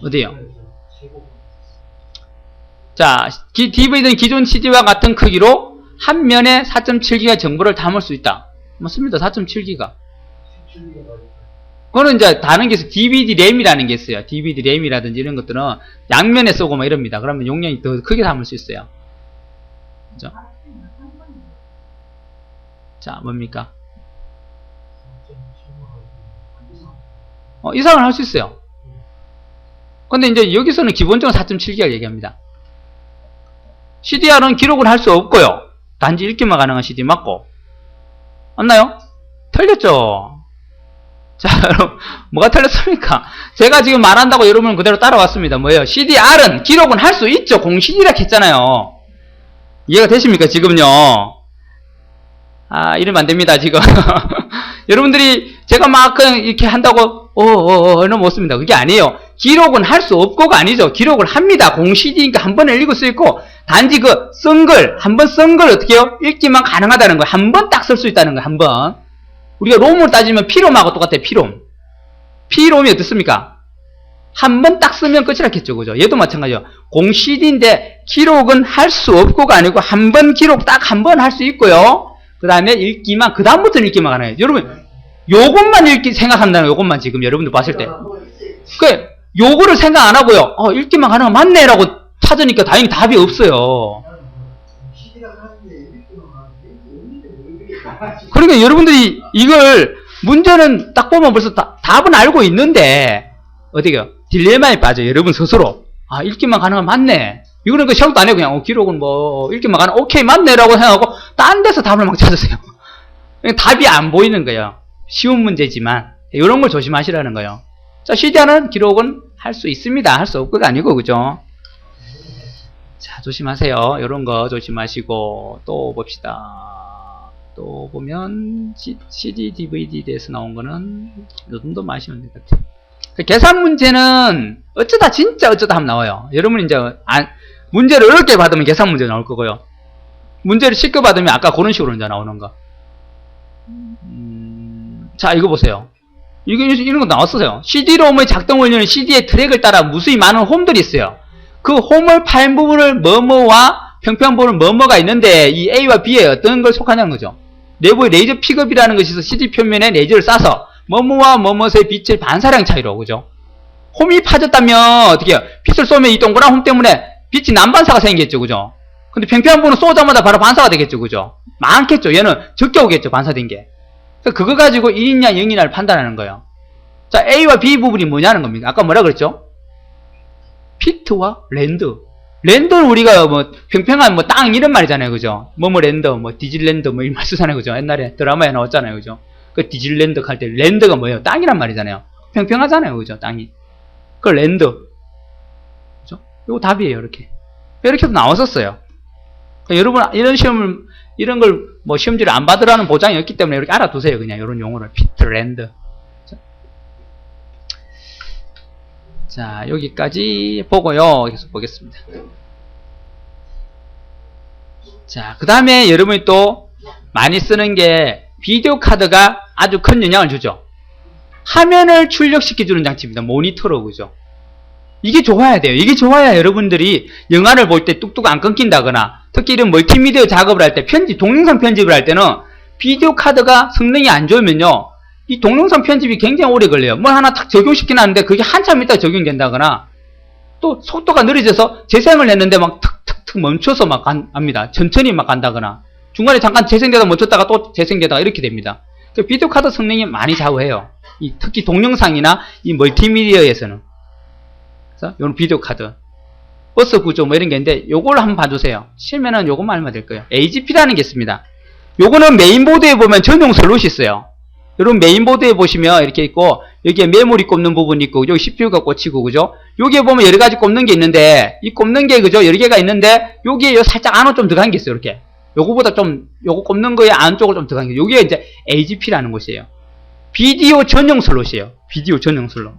어디요? 자, DVD는 기존 CD와 같은 크기로 한 면에 4.7기가 정보를 담을 수 있다. 맞습니다. 4.7기가. 그거는 이제 다른 게 있어요. DVD 램이라는 게 있어요. DVD 램이라든지 이런 것들은 양면에 쏘고 막 이럽니다. 그러면 용량이 더 크게 담을 수 있어요. 그죠? 자, 뭡니까? 이상을 할 수 있어요. 근데 이제 여기서는 기본적으로 4.7기가 얘기합니다. CDR은 기록을 할 수 없고요. 단지 읽기만 가능한 CD 맞고. 맞나요? 틀렸죠? 자, 여러분, 뭐가 틀렸습니까? 제가 지금 말한다고 여러분은 그대로 따라왔습니다. 뭐예요? CDR은 기록은 할 수 있죠. 공CD라 했잖아요. 이해가 되십니까? 지금요. 아, 이러면 안 됩니다, 지금. 여러분들이 제가 막 그냥 이렇게 한다고, 이러면 못 씁니다. 그게 아니에요. 기록은 할 수 없고가 아니죠. 기록을 합니다. 공CD니까 한 번에 읽을 수 있고, 단지 한 번 쓴 걸 어떻게 해요? 읽기만 가능하다는 거예요. 한 번 딱 쓸 수 있다는 거예요, 한 번. 우리가 롬으로 따지면 피롬하고 똑같아요, 피롬. 피롬이 어떻습니까? 한 번 딱 쓰면 끝이라 했죠, 그죠? 얘도 마찬가지죠. 공CD인데, 기록은 할 수 없고가 아니고, 한 번 기록 딱 한 번 할 수 있고요. 그 다음에 읽기만, 그 다음부터는 읽기만 가능해요. 여러분, 요것만 생각한다는 요것만 지금 여러분들 봤을 때. 요거를 생각 안 하고요. 읽기만 가능한 맞네 라고 찾으니까 다행히 답이 없어요. 그러니까 여러분들이 이걸 문제는 딱 보면 벌써 답은 알고 있는데 어디게요? 딜레마에 빠져요. 여러분 스스로. 읽기만 가능한 맞네. 이거는 생각도 안 해요. 그냥 기록은 뭐 읽기만 가능 오케이 맞네 라고 생각하고 딴 데서 답을 막 찾으세요. 답이 안 보이는 거예요. 쉬운 문제지만 이런 걸 조심하시라는 거예요. 자, CDR은 기록은 할 수 있습니다. 할 수 없고가 아니고, 그죠? 자, 조심하세요. 이런 거 조심하시고 또 봅시다. 또 보면 CD, DVD에서 나온 거는 이 정도 마시면 될 것 같아요. 계산 문제는 진짜 어쩌다 하면 나와요. 여러분 이제 문제를 어렵게 받으면 계산 문제 나올 거고요. 문제를 쉽게 받으면 아까 그런 식으로 이제 나오는 거. 자, 이거 보세요. 이런 거 나왔어요. CD-ROM의 작동 원리는 CD의 트랙을 따라 무수히 많은 홈들이 있어요. 그 홈을 파인 부분을 뭐뭐와 평평한 부분을 뭐뭐가 있는데 이 A와 B에 어떤 걸 속하냐는 거죠. 내부에 레이저 픽업이라는 것이 있어 CD 표면에 레이저를 쏴서 뭐뭐와 뭐뭐의 빛의 반사량 차이로, 그죠? 홈이 파졌다면 어떻게 해요? 빛을 쏘면 이 동그란 홈 때문에 빛이 난반사가 생기겠죠, 그죠? 근데 평평한 부분은 쏘자마자 바로 반사가 되겠죠, 그죠? 많겠죠. 얘는 적게 오겠죠, 반사된 게. 그거 가지고 1이냐 0이냐를 판단하는 거예요. 자, A와 B 부분이 뭐냐는 겁니다. 아까 뭐라 그랬죠? 피트와 랜드. 랜드는 우리가 뭐 평평한 뭐 땅 이런 말이잖아요, 그죠? 뭐뭐 랜드, 뭐 디즐랜드 뭐 이 말 쓰잖아요, 그죠? 옛날에 드라마에 나왔잖아요, 그죠? 그 디즐랜드 할 때 랜드가 뭐예요? 땅이란 말이잖아요. 평평하잖아요, 그죠? 땅이. 그 랜드. 그죠? 이거 답이에요, 이렇게. 이렇게도 나왔었어요. 그러니까 여러분 이런 시험을 이런 걸 뭐 시험지를 안 받으라는 보장이 없기 때문에 이렇게 알아두세요. 그냥 이런 용어를. 피트, 랜드. 자, 여기까지 보고요. 계속 보겠습니다. 자, 그 다음에 여러분이 또 많이 쓰는 게 비디오 카드가 아주 큰 영향을 주죠. 화면을 출력시켜주는 장치입니다. 모니터로, 그죠? 이게 좋아야 돼요. 이게 좋아야 여러분들이 영화를 볼 때 뚝뚝 안 끊긴다거나 특히 이런 멀티미디어 작업을 할 때 동영상 편집을 할 때는 비디오 카드가 성능이 안 좋으면요. 이 동영상 편집이 굉장히 오래 걸려요. 뭘 하나 딱 적용시켜놨는데 그게 한참 있다가 적용된다거나 또 속도가 느려져서 재생을 했는데 막 툭툭툭 멈춰서 막 갑니다. 천천히 막 간다거나 중간에 잠깐 재생되다 멈췄다가 또 재생되다가 이렇게 됩니다. 비디오 카드 성능이 많이 좌우해요. 특히 동영상이나 이 멀티미디어에서는. 요런 비디오 카드. 버스 구조 뭐 이런 게 있는데 요걸 한번 봐주세요. 치면은 요것만 알면 될 거예요. AGP라는 게 있습니다. 요거는 메인보드에 보면 전용 슬롯이 있어요. 요런 메인보드에 보시면 이렇게 있고 여기에 메모리 꼽는 부분이 있고 여기 CPU가 꽂히고, 그죠? 여기에 보면 여러 가지 꼽는 게 있는데 이 꼽는 게, 그죠? 여러 개가 있는데 여기에 살짝 안으로 좀 들어간 게 있어요. 이렇게 요거보다 좀, 요거 꼽는 거에 안쪽을 좀 들어간 게, 요게 이제 AGP라는 곳이에요. 비디오 전용 슬롯이에요. 비디오 전용 슬롯.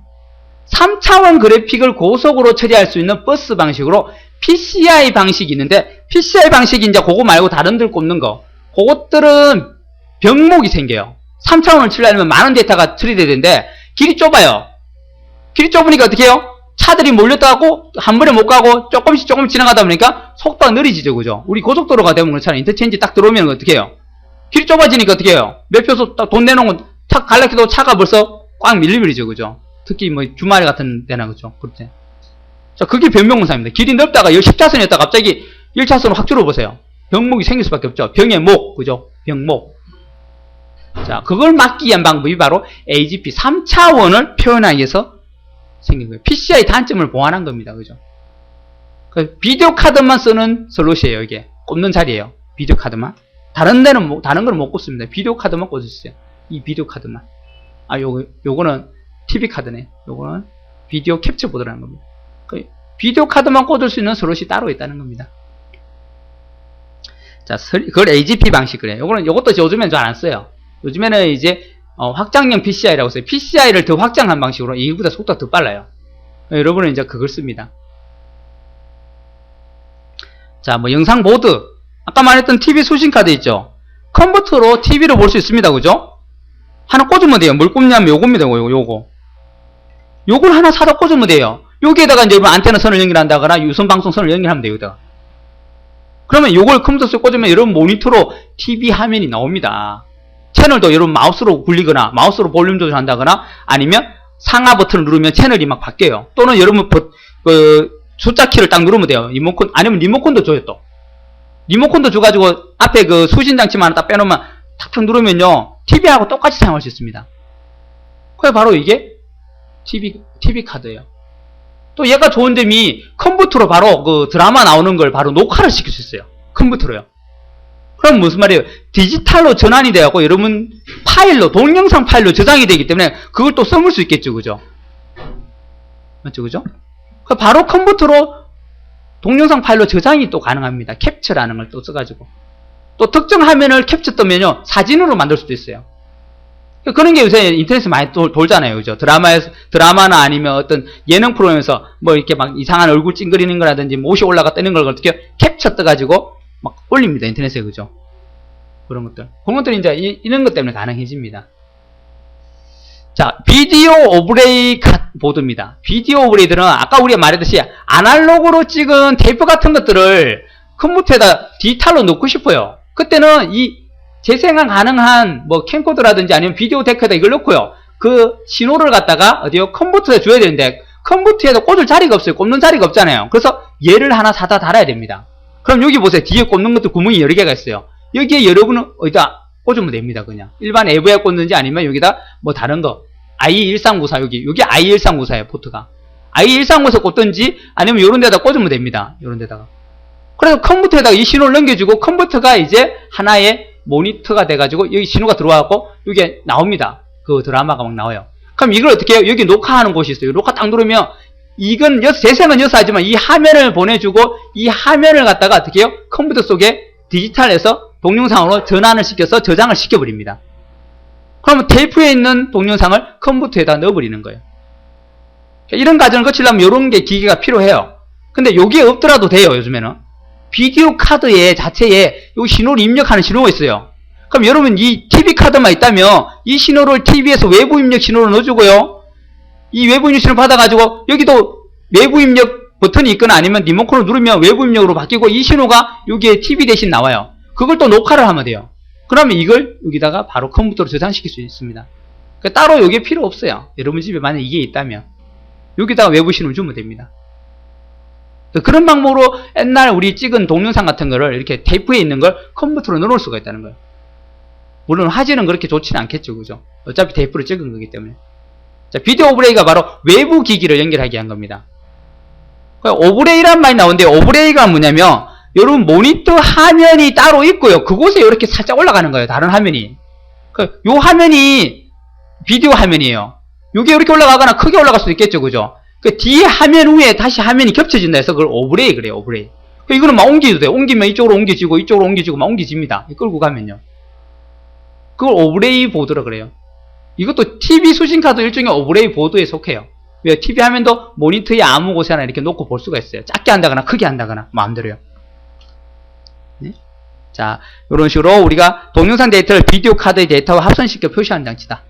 3차원 그래픽을 고속으로 처리할 수 있는 버스 방식으로 PCI 방식이 있는데, PCI 방식이 이제 그거 말고 다른 들 꼽는 거, 그것들은 병목이 생겨요. 3차원을 처리하려면 많은 데이터가 처리돼야 되는데, 길이 좁아요. 길이 좁으니까 어떻게 해요? 차들이 몰렸다고 한 번에 못 가고 조금씩 지나가다 보니까 속도가 느리지죠, 그죠? 우리 고속도로가 되면 그렇잖아요. 인터체인지 딱 들어오면 어떻게 해요? 길이 좁아지니까 어떻게 해요? 매표소 딱 돈 내놓은 거 탁 갈라켜도 차가 벌써 꽉 밀리버리죠, 그죠? 특히 뭐 주말에 같은 데나, 그죠? 그때. 자, 그게 변명문사입니다. 길이 넓다가 10차선이었다가 갑자기 1차선으로 확 줄어보세요. 병목이 생길 수밖에 없죠. 병의 목, 그죠? 병목. 자, 그걸 막기 위한 방법이 바로 AGP 3차원을 표현하기 위해서 생긴 거예요. PCI 단점을 보완한 겁니다. 그죠? 비디오 카드만 쓰는 슬롯이에요, 이게. 꼽는 자리예요. 비디오 카드만. 다른 거는 못 꼽습니다. 비디오 카드만 꽂으세요. 이 비디오 카드만. 아, 요거는 TV 카드네. 요거는 비디오 캡처 보드라는 겁니다. 비디오 카드만 꽂을 수 있는 슬롯이 따로 있다는 겁니다. 자, 그걸 AGP 방식 그래요. 요것도 요즘엔 잘 안 써요. 요즘에는 이제 확장형 PCI라고 써요. PCI를 더 확장한 방식으로 이거보다 속도가 더 빨라요. 여러분은 이제 그걸 씁니다. 자, 뭐 영상 보드, 아까 말했던 TV 수신 카드 있죠. 컴퓨터로 TV를 볼 수 있습니다. 그죠? 하나 꽂으면 돼요. 뭘 꽂냐면 요겁니다. 요걸 하나 사다 꽂으면 돼요. 여기에다가 이제 여러분 안테나 선을 연결한다거나 유선 방송 선을 연결하면 돼요. 여기다가. 그러면 요걸 컴퓨터에 꽂으면 여러분 모니터로 TV 화면이 나옵니다. 채널도 여러분 마우스로 굴리거나 마우스로 볼륨 조절한다거나 아니면 상하 버튼을 누르면 채널이 막 바뀌어요. 또는 여러분 숫자 키를 딱 누르면 돼요. 리모컨 아니면 리모컨도 줘요. 또 리모컨도 줘가지고 앞에 그 수신 장치만 딱 빼놓으면 탁탁 누르면요 TV하고 똑같이 사용할 수 있습니다. 그게 바로 이게 TV 카드예요. 또 얘가 좋은 점이 컴퓨터로 바로 그 드라마 나오는 걸 바로 녹화를 시킬 수 있어요. 컴퓨터로요. 그럼 무슨 말이에요? 디지털로 전환이 되고 여러분 파일로 동영상 파일로 저장이 되기 때문에 그걸 또 써볼 수 있겠죠, 그죠? 맞죠, 그죠? 바로 컴퓨터로 동영상 파일로 저장이 또 가능합니다. 캡처라는 걸 또 써가지고 또 특정 화면을 캡처 뜨면요 사진으로 만들 수도 있어요. 그런 게 요새 인터넷에 많이 돌잖아요, 그죠? 드라마나 아니면 어떤 예능 프로그램에서 뭐 이렇게 막 이상한 얼굴 찡그리는 거라든지 뭐 옷이 올라가 뜨는 걸 어떻게 캡처 떠가지고 막 올립니다, 인터넷에, 그죠? 그런 것들이 이제 이런 것 때문에 가능해집니다. 자, 비디오 오브레이 보드입니다. 비디오 오브레이들은 아까 우리가 말했듯이 아날로그로 찍은 테이프 같은 것들을 컴퓨터에다 디지털로 넣고 싶어요. 그때는 이 재생산 가능한 뭐 캠코더라든지 아니면 비디오 데크에다 이걸 넣고요. 그 신호를 갖다가 어디요? 컴퓨터에 줘야 되는데 컴퓨터에도 꽂을 자리가 없어요. 꽂는 자리가 없잖아요. 그래서 얘를 하나 사다 달아야 됩니다. 그럼 여기 보세요. 뒤에 꽂는 것도 구멍이 여러 개가 있어요. 여기에 여러분은 어디다 꽂으면 됩니다. 그냥 일반 에브에 꽂는지 아니면 여기다 뭐 다른 거 i1394 여기 i1394예요. 포트가 i1394 꽂든지 아니면 요런 데다 꽂으면 됩니다. 요런 데다가. 그래서 컴퓨터에다가 이 신호를 넘겨주고 컴퓨터가 이제 하나의 모니터가 돼가지고 여기 신호가 들어와갖고 이게 나옵니다. 그 드라마가 막 나와요. 그럼 이걸 어떻게 해요? 여기 녹화하는 곳이 있어요. 녹화 딱 누르면 이건 재생은 여기서 하지만 이 화면을 보내주고 이 화면을 갖다가 어떻게 해요? 컴퓨터 속에 디지털에서 동영상으로 전환을 시켜서 저장을 시켜버립니다. 그러면 테이프에 있는 동영상을 컴퓨터에다 넣어버리는 거예요. 이런 과정을 거치려면 이런 게 기계가 필요해요. 근데 여기에 없더라도 돼요, 요즘에는. 비디오 카드에 자체에 이 신호를 입력하는 신호가 있어요. 그럼 여러분 이 TV 카드만 있다면 이 신호를 TV에서 외부 입력 신호를 넣어주고요. 이 외부 입력 신호를 받아가지고 여기도 외부 입력 버튼이 있거나 아니면 리모컨을 누르면 외부 입력으로 바뀌고 이 신호가 여기에 TV 대신 나와요. 그걸 또 녹화를 하면 돼요. 그러면 이걸 여기다가 바로 컴퓨터로 저장시킬 수 있습니다. 그러니까 따로 여기에 필요 없어요. 여러분 집에 만약 이게 있다면 여기다가 외부 신호를 주면 됩니다. 그런 방법으로 옛날 우리 찍은 동영상 같은 거를 이렇게 테이프에 있는 걸 컴퓨터로 넣어놓을 수가 있다는 거예요. 물론 화질은 그렇게 좋지는 않겠죠, 그죠? 어차피 테이프로 찍은 거기 때문에. 자, 비디오 오브레이가 바로 외부 기기를 연결하게 한 겁니다. 오브레이란 말이 나오는데 오브레이가 뭐냐면 여러분 모니터 화면이 따로 있고요. 그곳에 이렇게 살짝 올라가는 거예요. 다른 화면이. 요 화면이 비디오 화면이에요. 요게 이렇게 올라가거나 크게 올라갈 수도 있겠죠, 그죠? 그 뒤에 화면 위에 다시 화면이 겹쳐진다 해서 그걸 오브레이 그래요, 오브레이. 이거는 막 옮기도 돼요. 옮기면 이쪽으로 옮겨지고 이쪽으로 옮겨지고 막 옮겨집니다. 끌고 가면요. 그걸 오브레이 보드라 그래요. 이것도 TV 수신카도 일종의 오브레이 보드에 속해요. 왜? TV 화면도 모니터에 아무 곳에나 이렇게 놓고 볼 수가 있어요. 작게 한다거나 크게 한다거나 마음대로요. 네? 자, 이런 식으로 우리가 동영상 데이터를 비디오 카드의 데이터와 합선시켜 표시하는 장치다.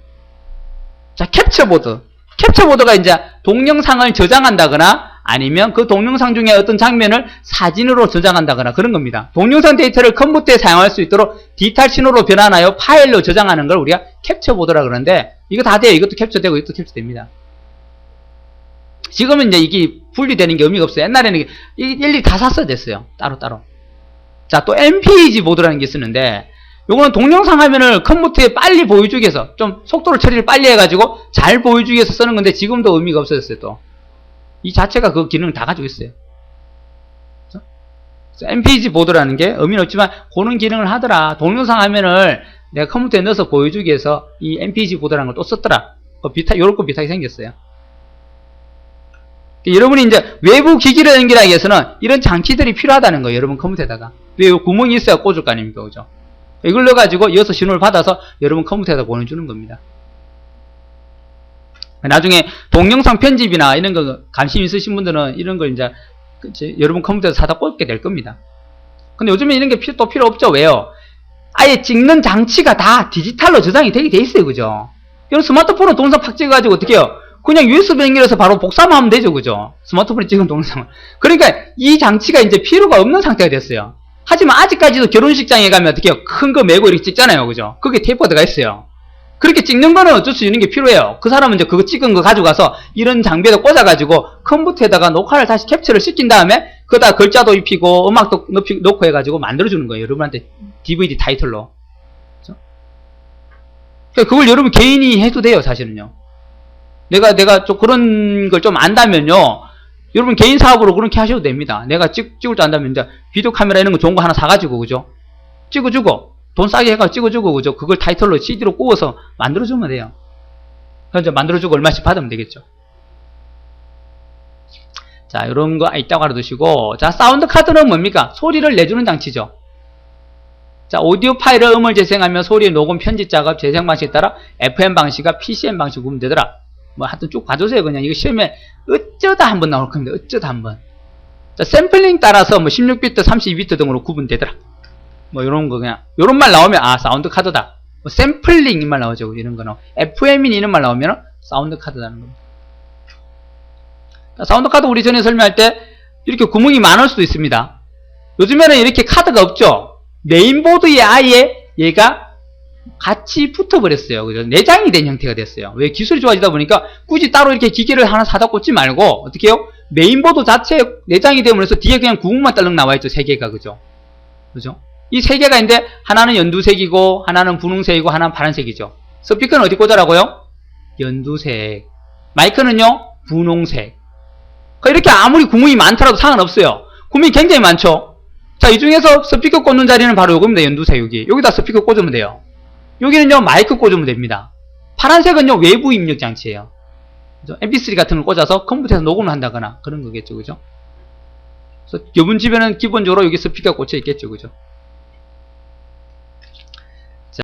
자, 캡처보드. 캡처보드가 이제 동영상을 저장한다거나 아니면 그 동영상 중에 어떤 장면을 사진으로 저장한다거나 그런 겁니다. 동영상 데이터를 컴퓨터에 사용할 수 있도록 디지털 신호로 변환하여 파일로 저장하는 걸 우리가 캡처보드라 그러는데 이거 다 돼요. 이것도 캡처되고 이것도 캡처됩니다. 지금은 이제 이게 분리되는 게 의미가 없어요. 옛날에는 일일이 다 샀어야 됐어요. 따로따로. 자, 또 MPEG 보드라는 게 쓰는데 요거는 동영상 화면을 컴퓨터에 빨리 보여주기 위해서 좀 속도를 처리를 빨리 해가지고 잘 보여주기 위해서 쓰는 건데 지금도 의미가 없어졌어요. 또 이 자체가 그 기능을 다 가지고 있어요. MPEG 보드라는 게 의미는 없지만 그런 기능을 하더라. 동영상 화면을 내가 컴퓨터에 넣어서 보여주기 위해서 이 MPEG 보드라는 걸 또 썼더라. 요런 거 비슷하게 생겼어요. 여러분이 이제 외부 기기를 연결하기 위해서는 이런 장치들이 필요하다는 거예요. 여러분 컴퓨터에다가. 왜 구멍이 있어야 꽂을 거 아닙니까? 그죠? 이걸 넣어가지고 이어서 신호를 받아서 여러분 컴퓨터에다 보내주는 겁니다. 나중에 동영상 편집이나 이런 거 관심 있으신 분들은 이런 걸 이제 여러분 컴퓨터에서 사다 꽂게 될 겁니다. 근데 요즘에 이런 게 또 필요 없죠. 왜요? 아예 찍는 장치가 다 디지털로 저장이 되게 돼 있어요. 그죠? 이런 스마트폰으로 동영상 팍 찍어가지고 어떻게 해요? 그냥 USB 연결해서 바로 복사만 하면 되죠. 그죠? 스마트폰에 찍은 동영상을. 그러니까 이 장치가 이제 필요가 없는 상태가 됐어요. 하지만 아직까지도 결혼식장에 가면 어떻게 해요? 큰 거 메고 이렇게 찍잖아요. 그죠? 그게 테이프가 있어요. 그렇게 찍는 거는 어쩔 수 있는 게 필요해요. 그 사람은 이제 그거 찍은 거 가져가서 이런 장비에다 꽂아가지고 컴퓨터에다가 녹화를 다시 캡처를 시킨 다음에 그거다 글자도 입히고 음악도 넣고 해가지고 만들어주는 거예요. 여러분한테 DVD 타이틀로. 그렇죠? 그러니까 그걸 여러분 개인이 해도 돼요. 사실은요. 내가 좀 그런 걸 좀 안다면요. 여러분 개인 사업으로 그렇게 하셔도 됩니다. 내가 찍을 줄 안다면 이제 비디오 카메라 이런 거 좋은 거 하나 사가지고 그죠? 찍어주고 돈 싸게 해가지고 찍어주고 그죠? 그걸 타이틀로 CD로 구워서 만들어주면 돼요. 그래서 이제 만들어주고 얼마씩 받으면 되겠죠. 자, 이런 거 있다고 알아두시고, 자, 사운드 카드는 뭡니까? 소리를 내주는 장치죠. 자, 오디오 파일을 음을 재생하며 소리 녹음 편집 작업 재생 방식에 따라 FM 방식과 PCM 방식 구분 되더라. 뭐 하여튼 쭉 봐주세요. 그냥 이거 시험에 어쩌다 한번 나올 겁니다. 어쩌다 한번. 자, 샘플링 따라서 뭐 16비트, 32비트 등으로 구분되더라. 뭐 이런 거 그냥 요런 말 나오면 아 사운드 카드다. 뭐 샘플링 이 말 나오죠. 이런 거는 FM인 이런 말 나오면 사운드 카드라는 겁니다. 자, 사운드 카드 우리 전에 설명할 때 이렇게 구멍이 많을 수도 있습니다. 요즘에는 이렇게 카드가 없죠. 메인보드에 아예 얘가 같이 붙어버렸어요. 그죠? 내장이 된 형태가 됐어요. 왜? 기술이 좋아지다 보니까 굳이 따로 이렇게 기계를 하나 사다 꽂지 말고 어떻게 해요? 메인보드 자체에 내장이 되면서 뒤에 그냥 구멍만 딸랑 나와있죠. 세 개가. 그죠? 그죠? 이 세 개가 있는데 하나는 연두색이고 하나는 분홍색이고 하나는 파란색이죠. 스피커는 어디 꽂으라고요? 연두색. 마이크는요? 분홍색. 이렇게 아무리 구멍이 많더라도 상관없어요. 구멍이 굉장히 많죠. 자, 이 중에서 스피커 꽂는 자리는 바로 요겁니다. 연두색 여기. 여기다 스피커 꽂으면 돼요. 여기는요 마이크 꽂으면 됩니다. 파란색은요 외부 입력 장치예요. 그죠? MP3 같은 걸 꽂아서 컴퓨터에서 녹음을 한다거나 그런 거겠죠. 그죠? 그래서 여러분 집에는 기본적으로 여기 스피커가 꽂혀 있겠죠. 그죠?